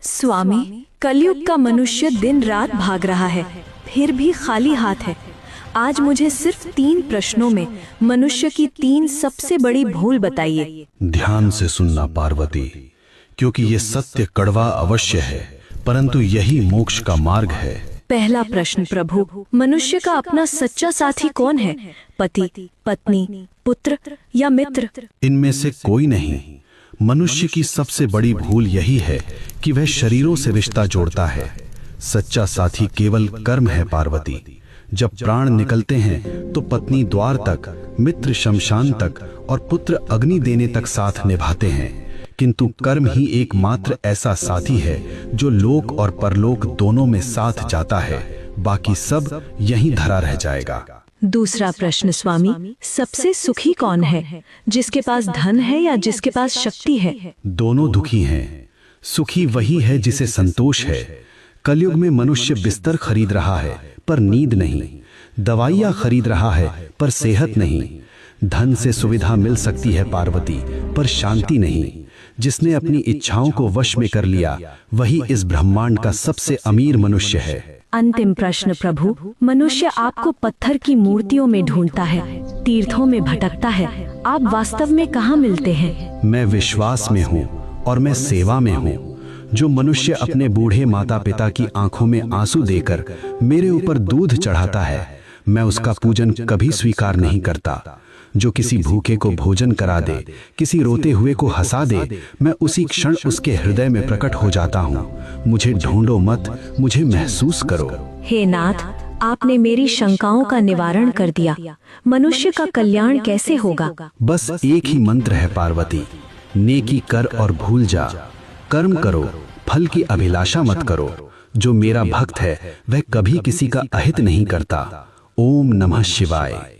स्वामी, कलयुग का मनुष्य दिन रात भाग रहा है, फिर भी खाली हाथ है। आज मुझे सिर्फ 3 प्रश्नों में मनुष्य की 3 सबसे बड़ी भूल बताइए। ध्यान से सुनना पार्वती, क्योंकि ये सत्य कड़वा अवश्य है, परंतु यही मोक्ष का मार्ग है। पहला प्रश्न प्रभु, मनुष्य का अपना सच्चा साथी कौन है? पति, पत्नी, पुत्र या मित्र? इनमें से कोई नहीं। मनुष्य की सबसे बड़ी भूल यही है कि वह शरीरों से रिश्ता जोड़ता है। सच्चा साथी केवल कर्म है पार्वती। जब प्राण निकलते हैं तो पत्नी द्वार तक, मित्र शमशान तक और पुत्र अग्नि देने तक साथ निभाते हैं, किंतु कर्म ही एकमात्र ऐसा साथी है जो लोक और परलोक दोनों में साथ जाता है। बाकी सब यहीं धरा रह जाएगा। दूसरा प्रश्न स्वामी, सबसे सुखी कौन है? जिसके पास धन है या जिसके पास शक्ति है? दोनों दुखी हैं। सुखी वही है जिसे संतोष है। कलयुग में मनुष्य बिस्तर खरीद रहा है पर नींद नहीं, दवाइयाँ खरीद रहा है पर सेहत नहीं। धन से सुविधा मिल सकती है पार्वती, पर शांति नहीं। जिसने अपनी इच्छाओं को वश में कर लिया वही इस ब्रह्मांड का सबसे अमीर मनुष्य है। अंतिम प्रश्न प्रभु, मनुष्य आपको पत्थर की मूर्तियों में ढूंढता है, तीर्थों में भटकता है, आप वास्तव में कहाँ मिलते हैं? मैं विश्वास में हूँ और मैं सेवा में हूँ। जो मनुष्य अपने बूढ़े माता पिता की आंखों में आंसू देकर मेरे ऊपर दूध चढ़ाता है, मैं उसका पूजन कभी स्वीकार नहीं करता। जो किसी भूखे को भोजन करा दे, किसी रोते हुए को हंसा दे, मैं उसी क्षण उसके हृदय में प्रकट हो जाता हूँ। मुझे ढूंढो मत, मुझे महसूस करो। हे नाथ, आपने मेरी शंकाओं का निवारण कर दिया। मनुष्य का कल्याण कैसे होगा? बस एक ही मंत्र है पार्वती, नेकी कर और भूल जा। कर्म करो, फल की अभिलाषा मत करो। जो मेरा भक्त है वह कभी किसी का अहित नहीं करता। ओम नमः शिवाय।